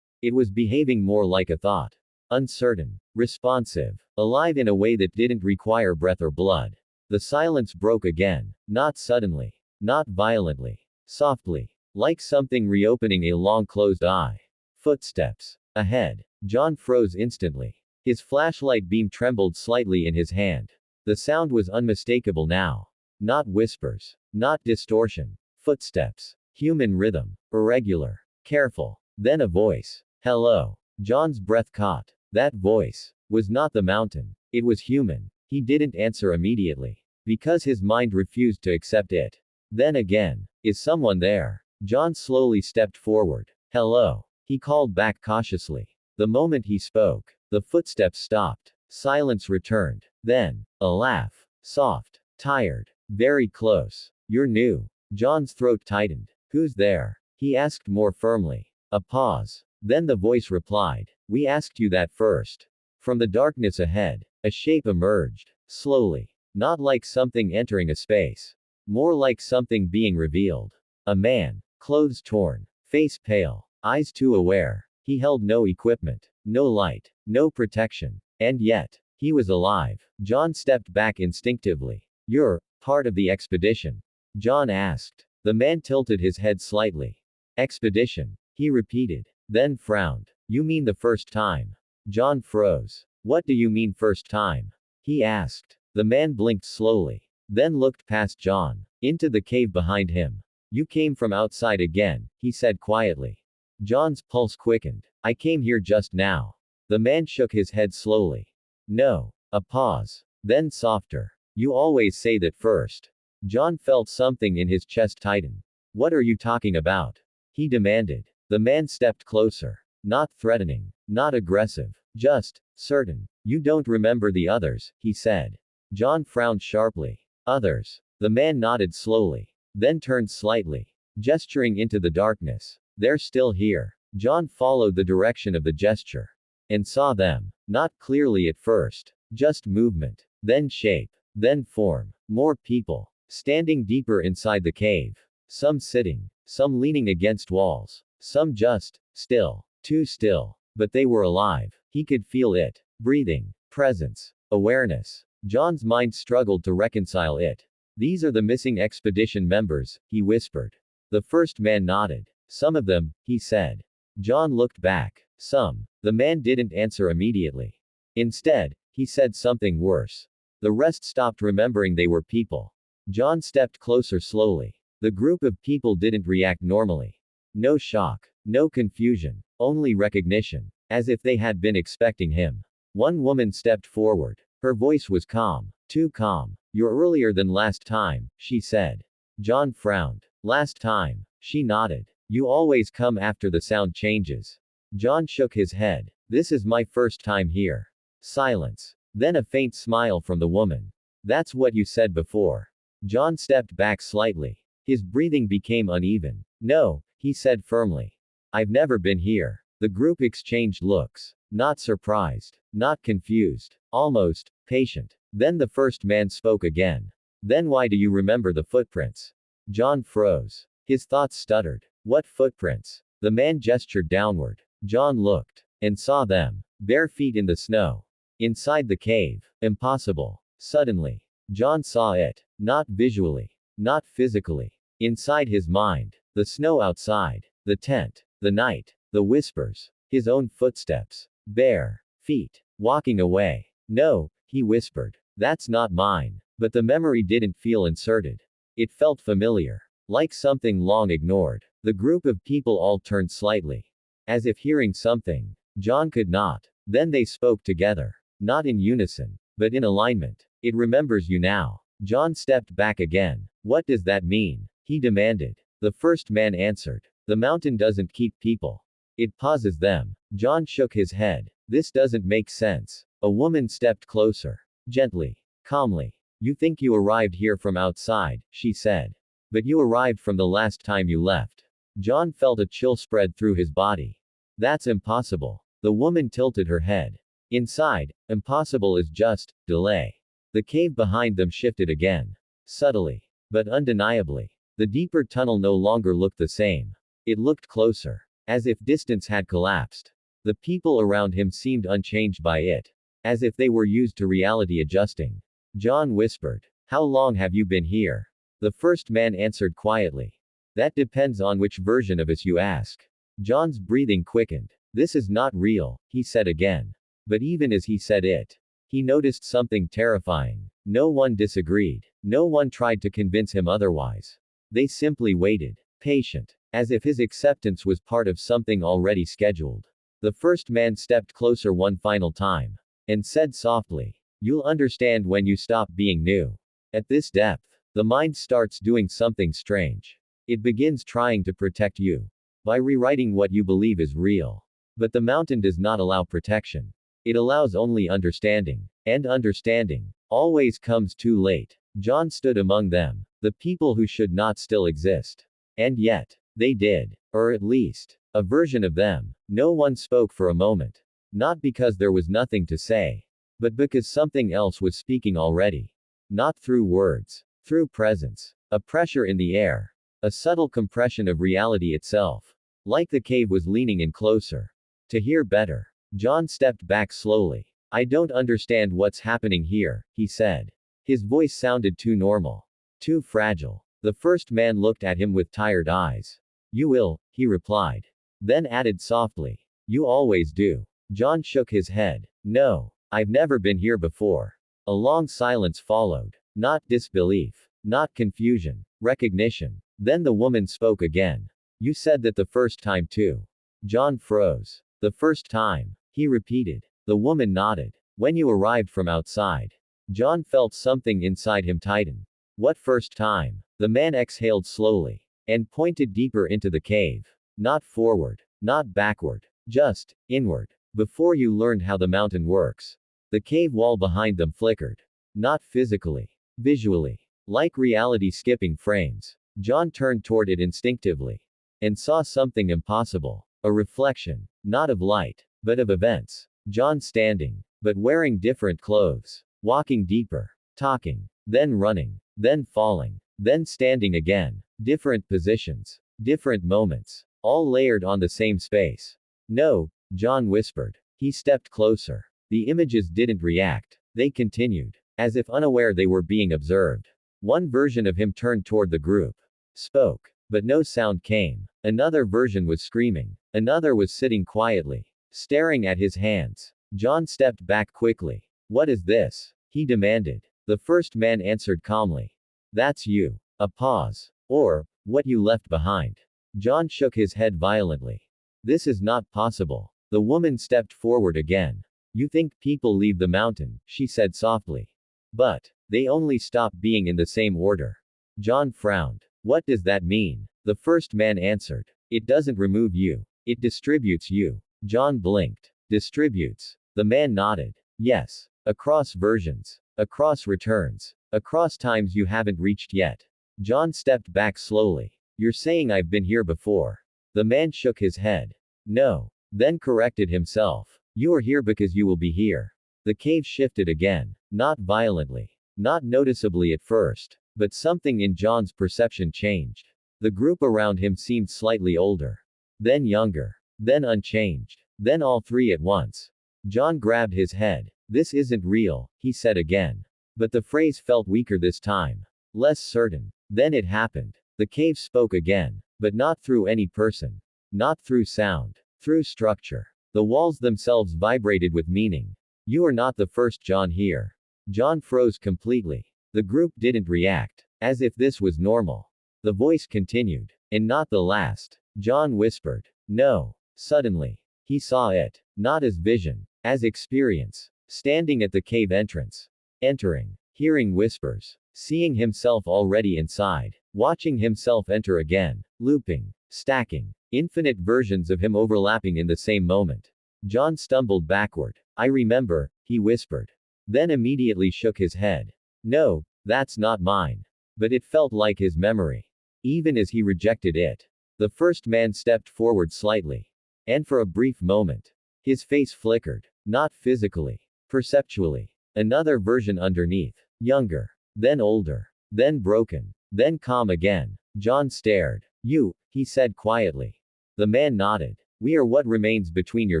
It was behaving more like a thought. Uncertain. Responsive. Alive in a way that didn't require breath or blood. The silence broke again. Not suddenly. Not violently. Softly. Like something reopening a long-closed eye. Footsteps. Ahead. John froze instantly. His flashlight beam trembled slightly in his hand. The sound was unmistakable now. Not whispers. Not distortion. Footsteps. Human rhythm. Irregular. Careful. Then a voice. Hello. John's breath caught. That voice was not the mountain. It was human. He didn't answer immediately. Because his mind refused to accept it. Then again. Is someone there? John slowly stepped forward. Hello. He called back cautiously. The moment he spoke, the footsteps stopped. Silence returned. Then, a laugh. Soft. Tired. Very close. You're new. John's throat tightened. Who's there? He asked more firmly. A pause. Then the voice replied. We asked you that first. From the darkness ahead, a shape emerged. Slowly. Not like something entering a space. More like something being revealed. A man. Clothes torn. Face pale. Eyes too aware. He held no equipment. No light. No protection. And yet, he was alive. John stepped back instinctively. You're part of the expedition? John asked. The man tilted his head slightly. Expedition. He repeated. then frowned. You mean the first time? John froze. What do you mean first time? He asked. The man blinked slowly, then looked past John, into the cave behind him. You came from outside again, he said quietly. John's pulse quickened. I came here just now. The man shook his head slowly. No. A pause. Then softer. You always say that first. John felt something in his chest tighten. What are you talking about? He demanded. The man stepped closer. Not threatening. Not aggressive. Just certain. You don't remember the others, he said. John frowned sharply. Others. The man nodded slowly. Then turned slightly, gesturing into the darkness. They're still here. John followed the direction of the gesture. And saw them. Not clearly at first. Just movement. Then shape. Then form. More people. Standing deeper inside the cave. Some sitting. Some leaning against walls. Some just still. Too still. But they were alive. He could feel it. Breathing. Presence. Awareness. John's mind struggled to reconcile it. These are the missing expedition members, he whispered. The first man nodded. Some of them, he said. John looked back. Some. The man didn't answer immediately. Instead, he said something worse. The rest stopped remembering they were people. John stepped closer slowly. The group of people didn't react normally. No shock. No confusion. Only recognition. As if they had been expecting him. One woman stepped forward. Her voice was calm. Too calm. You're earlier than last time, she said. John frowned. Last time. She nodded. You always come after the sound changes. John shook his head. This is my first time here. Silence. Then a faint smile from the woman. That's what you said before. John stepped back slightly. His breathing became uneven. No, he said firmly. I've never been here. The group exchanged looks. Not surprised. Not confused. Almost patient. Then the first man spoke again. Then why do you remember the footprints? John froze. His thoughts stuttered. What footprints? The man gestured downward. John looked. And saw them. Bare feet in the snow. Inside the cave. Impossible. Suddenly. John saw it. Not visually. Not physically. Inside his mind. The snow outside. The tent. The night. The whispers. His own footsteps. Bare feet. Walking away. No, he whispered. That's not mine. But the memory didn't feel inserted. It felt familiar. Like something long ignored. The group of people all turned slightly. As if hearing something. John could not. Then they spoke together. Not in unison. But in alignment. It remembers you now. John stepped back again. What does that mean? He demanded. The first man answered. The mountain doesn't keep people. It pauses them. John shook his head. This doesn't make sense. A woman stepped closer. Gently. Calmly. You think you arrived here from outside, she said. But you arrived from the last time you left. John felt a chill spread through his body. That's impossible. The woman tilted her head. Inside, impossible is just delay. The cave behind them shifted again. Subtly. But undeniably. The deeper tunnel no longer looked the same. It looked closer. As if distance had collapsed. The people around him seemed unchanged by it. As if they were used to reality adjusting. John whispered. How long have you been here? The first man answered quietly. That depends on which version of us you ask. John's breathing quickened. This is not real, he said again. But even as he said it, he noticed something terrifying. No one disagreed. No one tried to convince him otherwise. They simply waited. Patient. As if his acceptance was part of something already scheduled. The first man stepped closer one final time. And said softly. You'll understand when you stop being new. At this depth, the mind starts doing something strange. It begins trying to protect you. By rewriting what you believe is real. But the mountain does not allow protection. It allows only understanding. And understanding always comes too late. John stood among them. The people who should not still exist. And yet, they did. Or at least, a version of them. No one spoke for a moment. Not because there was nothing to say. But because something else was speaking already. Not through words. Through presence. A pressure in the air. A subtle compression of reality itself. Like the cave was leaning in closer. To hear better. John stepped back slowly. I don't understand what's happening here, he said. His voice sounded too normal. Too fragile. The first man looked at him with tired eyes. You will, he replied. Then added softly. You always do. John shook his head. No. I've never been here before. A long silence followed. Not disbelief. Not confusion. Recognition. Then the woman spoke again. You said that the first time too. John froze. The first time. He repeated. The woman nodded. When you arrived from outside. John felt something inside him tighten. What first time? The man exhaled slowly. And pointed deeper into the cave. Not forward. Not backward. Just inward. Before you learned how the mountain works. The cave wall behind them flickered. Not physically. Visually. Like reality skipping frames. John turned toward it instinctively. And saw something impossible. A reflection. Not of light. But of events. John standing. But wearing different clothes. Walking deeper. Talking. Then running. Then falling. Then standing again. Different positions. Different moments. All layered on the same space. No, John whispered. He stepped closer. The images didn't react. They continued. As if unaware they were being observed. One version of him turned toward the group. Spoke. But no sound came. Another version was screaming. Another was sitting quietly. Staring at his hands. John stepped back quickly. What is this? He demanded. The first man answered calmly. That's you. A pause. Or, what you left behind. John shook his head violently. This is not possible. The woman stepped forward again. You think people leave the mountain, she said softly. But, they only stop being in the same order. John frowned. What does that mean? The first man answered. It doesn't remove you. It distributes you. John blinked. Distributes. The man nodded. Yes. Across versions. Across returns. Across times you haven't reached yet. John stepped back slowly. You're saying I've been here before. The man shook his head. No. Then corrected himself. You are here because you will be here. The cave shifted again. Not violently. Not noticeably at first. But something in John's perception changed. The group around him seemed slightly older. Then younger. Then unchanged. Then all three at once. John grabbed his head. This isn't real, he said again. But the phrase felt weaker this time. Less certain. Then it happened. The cave spoke again. But not through any person. Not through sound. Through structure. The walls themselves vibrated with meaning. You are not the first John here. John froze completely. The group didn't react. As if this was normal. The voice continued. And not the last. John whispered. No. Suddenly. He saw it. Not as vision. As experience. Standing at the cave entrance. Entering. Hearing whispers. Seeing himself already inside. Watching himself enter again. Looping. Stacking. Infinite versions of him overlapping in the same moment. John stumbled backward. I remember, he whispered. Then immediately shook his head. No, that's not mine. But it felt like his memory. Even as he rejected it. The first man stepped forward slightly. And for a brief moment. His face flickered. Not physically. Perceptually. Another version underneath. Younger. Then older. Then broken. Then calm again. John stared. You, he said quietly. The man nodded. We are what remains between your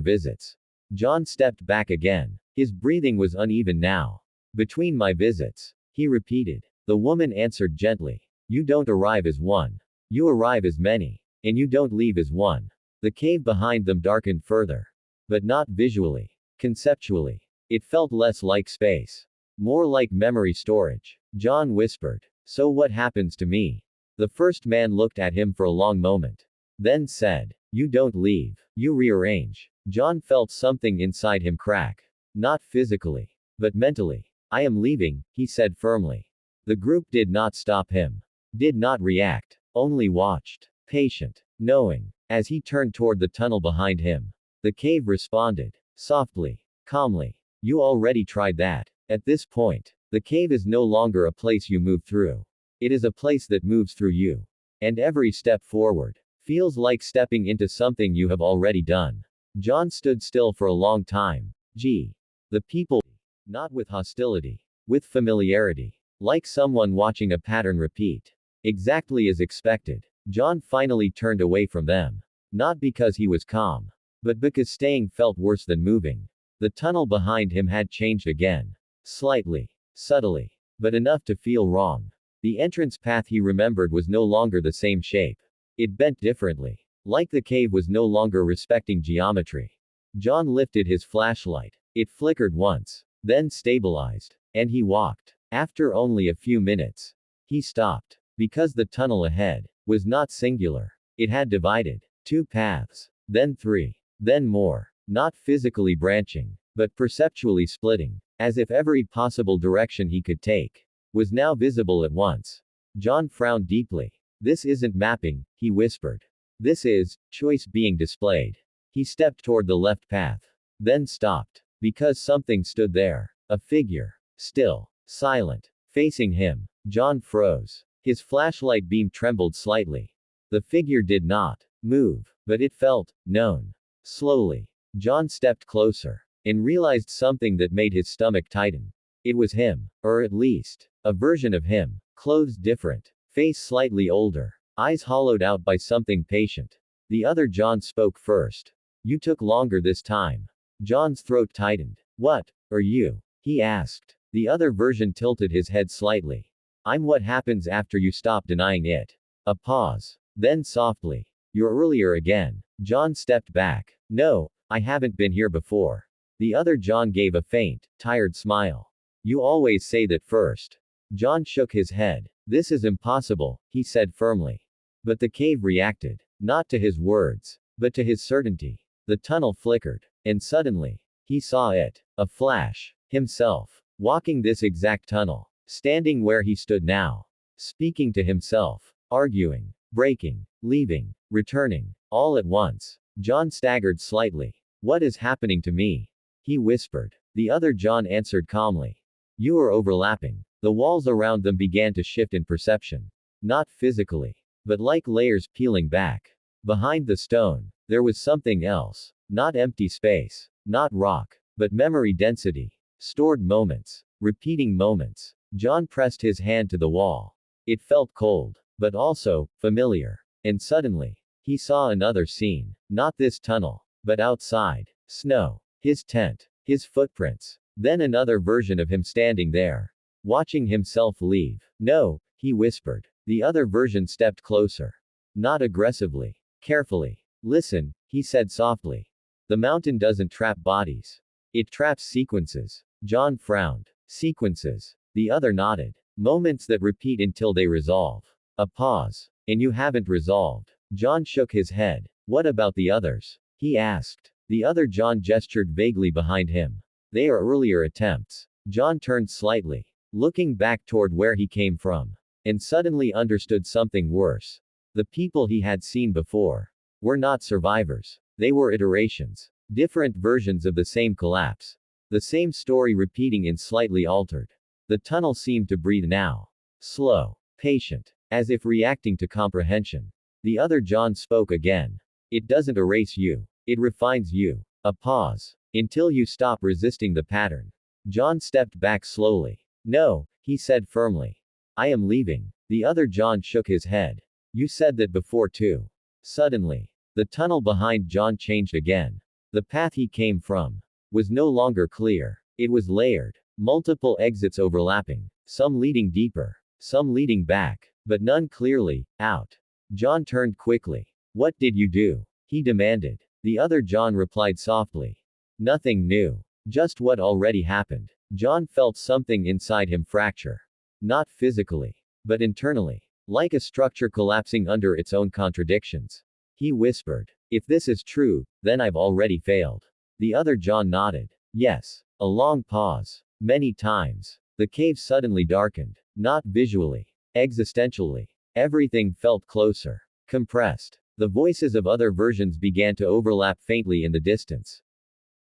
visits. John stepped back again. His breathing was uneven now. Between my visits. He repeated. The woman answered gently. You don't arrive as one. You arrive as many. And you don't leave as one. The cave behind them darkened further. But not visually. Conceptually. It felt less like space. More like memory storage. John whispered. So what happens to me? The first man looked at him for a long moment. Then said. You don't leave. You rearrange. John felt something inside him crack. Not physically. But mentally. I am leaving, he said firmly. The group did not stop him. Did not react. Only watched. Patient. Knowing. As he turned toward the tunnel behind him. The cave responded. Softly. Calmly. You already tried that. At this point. The cave is no longer a place you move through. It is a place that moves through you. And every step forward. Feels like stepping into something you have already done. John stood still for a long time. The people. Not with hostility. With familiarity. Like someone watching a pattern repeat. Exactly as expected. John finally turned away from them. Not because he was calm. But because staying felt worse than moving. The tunnel behind him had changed again. Slightly. Subtly. But enough to feel wrong. The entrance path he remembered was no longer the same shape. It bent differently. Like the cave was no longer respecting geometry. John lifted his flashlight. It flickered once, then stabilized, and he walked. After only a few minutes, he stopped. Because the tunnel ahead was not singular. It had divided. 2 paths. Then 3. Then more. Not physically branching, but perceptually splitting. As if every possible direction he could take was now visible at once. John frowned deeply. This isn't mapping, he whispered. This is choice being displayed. He stepped toward the left path. Then stopped. Because something stood there. A figure. Still. Silent. Facing him. John froze. His flashlight beam trembled slightly. The figure did not move, but it felt known. Slowly, John stepped closer and realized something that made his stomach tighten. It was him, or at least, a version of him, clothes different, face slightly older, eyes hollowed out by something patient. The other John spoke first. You took longer this time. John's throat tightened. What are you? He asked. The other version tilted his head slightly. I'm what happens after you stop denying it. A pause. Then softly. You're earlier again. John stepped back. No, I haven't been here before. The other John gave a faint, tired smile. You always say that first. John shook his head. This is impossible, he said firmly. But the cave reacted. Not to his words, but to his certainty. The tunnel flickered. And suddenly, he saw it. A flash. Himself. Walking this exact tunnel. Standing where he stood now. Speaking to himself. Arguing. Breaking. Leaving. Returning. All at once. John staggered slightly. What is happening to me? He whispered. The other John answered calmly. You are overlapping. The walls around them began to shift in perception. Not physically. But like layers peeling back. Behind the stone, there was something else. Not empty space. Not rock. But memory density. Stored moments. Repeating moments. John pressed his hand to the wall. It felt cold. But also, familiar. And suddenly, he saw another scene. Not this tunnel. But outside. Snow. His tent. His footprints. Then another version of him standing there. Watching himself leave. No, he whispered. The other version stepped closer. Not aggressively. Carefully. Listen, he said softly. The mountain doesn't trap bodies. It traps sequences. John frowned. Sequences. The other nodded. Moments that repeat until they resolve. A pause. And you haven't resolved. John shook his head. What about the others? He asked. The other John gestured vaguely behind him. They are earlier attempts. John turned slightly, looking back toward where he came from. And suddenly understood something worse. The people he had seen before were not survivors. They were iterations. Different versions of the same collapse. The same story repeating in slightly altered. The tunnel seemed to breathe now. Slow. Patient. As if reacting to comprehension. The other John spoke again. It doesn't erase you. It refines you. A pause. Until you stop resisting the pattern. John stepped back slowly. No, he said firmly. I am leaving. The other John shook his head. You said that before too. Suddenly, the tunnel behind John changed again. The path he came from was no longer clear. It was layered. Multiple exits overlapping. Some leading deeper. Some leading back. But none clearly out. John turned quickly. What did you do? He demanded. The other John replied softly. Nothing new. Just what already happened. John felt something inside him fracture. Not physically, but internally. Like a structure collapsing under its own contradictions. He whispered. If this is true, then I've already failed. The other John nodded. Yes. A long pause. Many times. The cave suddenly darkened. Not visually. Existentially. Everything felt closer. Compressed. The voices of other versions began to overlap faintly in the distance.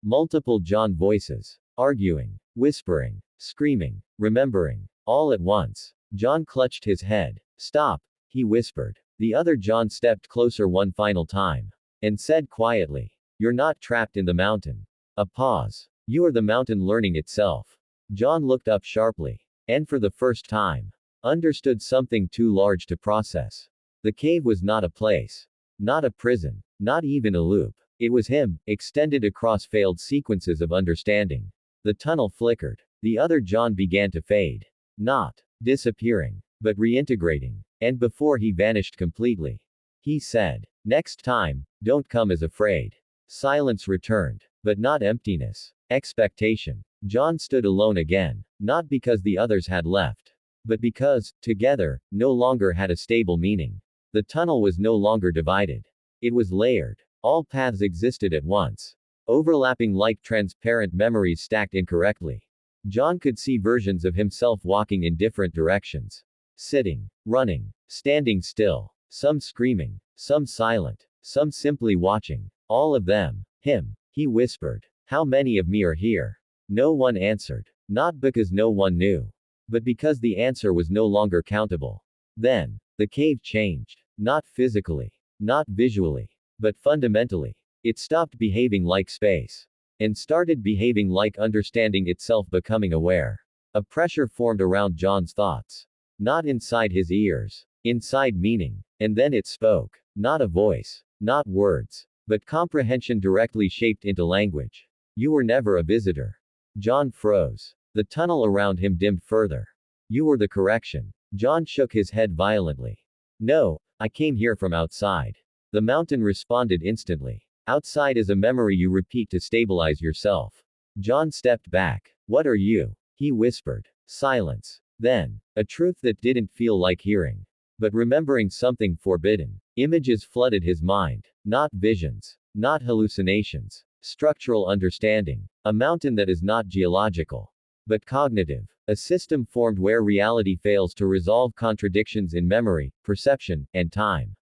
Multiple John voices. Arguing. Whispering. Screaming. Remembering. All at once. John clutched his head. Stop, he whispered. The other John stepped closer one final time. And said quietly. You're not trapped in the mountain. A pause. You are the mountain learning itself. John looked up sharply. And for the first time, understood something too large to process. The cave was not a place. Not a prison. Not even a loop. It was him, extended across failed sequences of understanding. The tunnel flickered. The other John began to fade. Not disappearing, but reintegrating. And before he vanished completely, he said, Next time, don't come as afraid. Silence returned. But not emptiness. Expectation. John stood alone again. Not because the others had left. But because, together, no longer had a stable meaning. The tunnel was no longer divided. It was layered. All paths existed at once. Overlapping like transparent memories stacked incorrectly. John could see versions of himself walking in different directions. Sitting, running, standing still. Some screaming, some silent, some simply watching. All of them. Him. He whispered. How many of me are here? No one answered. Not because no one knew. But because the answer was no longer countable. Then, the cave changed. Not physically. Not visually. But fundamentally. It stopped behaving like space. And started behaving like understanding itself, becoming aware. A pressure formed around John's thoughts. Not inside his ears. Inside meaning. And then it spoke. Not a voice. Not words. But comprehension directly shaped into language. You were never a visitor. John froze. The tunnel around him dimmed further. You were the correction. John shook his head violently. No, I came here from outside. The mountain responded instantly. Outside is a memory you repeat to stabilize yourself. John stepped back. What are you? He whispered. Silence. Then, a truth that didn't feel like hearing. But remembering something forbidden. Images flooded his mind. Not visions. Not hallucinations. Structural understanding. A mountain that is not geological. But cognitive. A system formed where reality fails to resolve contradictions in memory, perception, and time.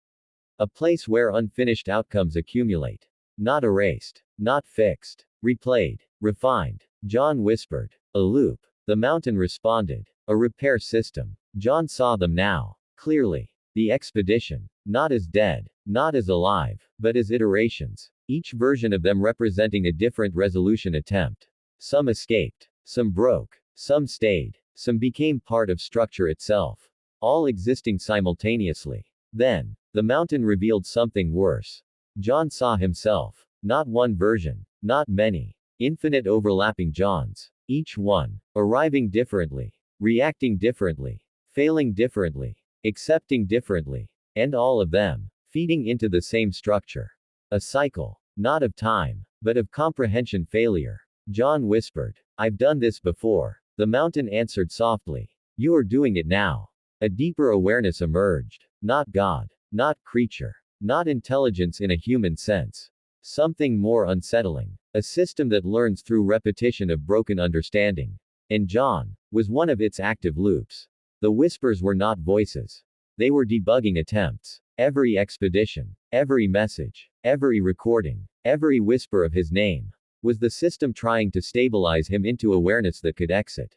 A place where unfinished outcomes accumulate. Not erased. Not fixed. Replayed. Refined. John whispered. A loop. The mountain responded. A repair system. John saw them now. Clearly. The expedition. Not as dead. Not as alive. But as iterations. Each version of them representing a different resolution attempt. Some escaped. Some broke. Some stayed. Some became part of structure itself. All existing simultaneously. Then, the mountain revealed something worse. John saw himself. Not one version. Not many. Infinite overlapping Johns. Each one. Arriving differently. Reacting differently. Failing differently. Accepting differently. And all of them. Feeding into the same structure. A cycle. Not of time. But of comprehension failure. John whispered. I've done this before. The mountain answered softly. You are doing it now. A deeper awareness emerged. Not God. Not creature. Not intelligence in a human sense. Something more unsettling. A system that learns through repetition of broken understanding. And John was one of its active loops. The whispers were not voices. They were debugging attempts. Every expedition, every message, every recording, every whisper of his name was the system trying to stabilize him into awareness that could exit.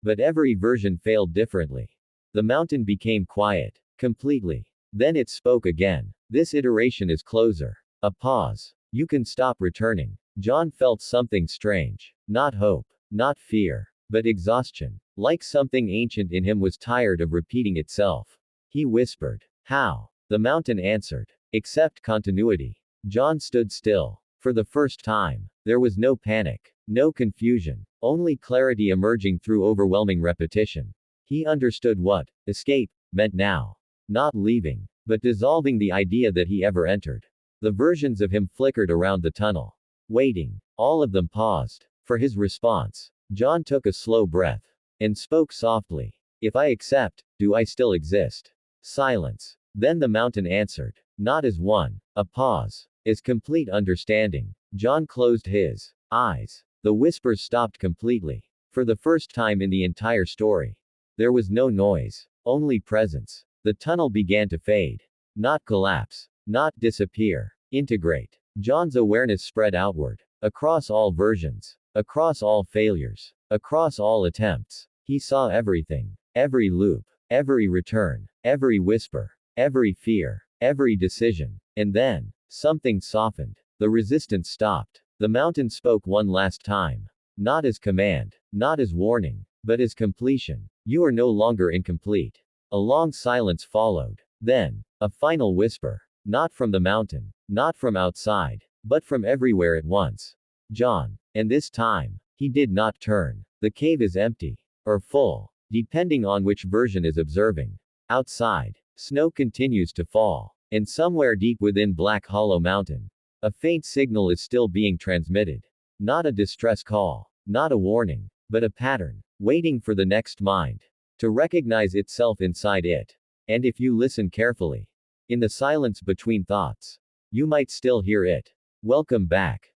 But every version failed differently. The mountain became quiet. Completely. Then it spoke again. This iteration is closer. A pause. You can stop returning. John felt something strange. Not hope. Not fear. But exhaustion. Like something ancient in him was tired of repeating itself. He whispered. How? The mountain answered. Accept continuity. John stood still. For the first time. There was no panic. No confusion. Only clarity emerging through overwhelming repetition. He understood what escape meant now. Not leaving. But dissolving the idea that he ever entered. The versions of him flickered around the tunnel. Waiting. All of them paused. For his response. John took a slow breath. And spoke softly. If I accept, do I still exist? Silence. Then the mountain answered. Not as one. A pause. As complete understanding. John closed his eyes. The whispers stopped completely. For the first time in the entire story. There was no noise. Only presence. The tunnel began to fade. Not collapse. Not disappear. Integrate. John's awareness spread outward. Across all versions. Across all failures. Across all attempts. He saw everything. Every loop. Every return. Every whisper. Every fear. Every decision. And then, something softened. The resistance stopped. The mountain spoke one last time. Not as command. Not as warning. But as completion. You are no longer incomplete. A long silence followed. Then, a final whisper. Not from the mountain. Not from outside. But from everywhere at once. John. And this time, he did not turn. The cave is empty. Or full. Depending on which version is observing. Outside. Snow continues to fall. And somewhere deep within Black Hollow Mountain, a faint signal is still being transmitted. Not a distress call, not a warning, but a pattern, waiting for the next mind to recognize itself inside it. And if you listen carefully, in the silence between thoughts, you might still hear it. Welcome back.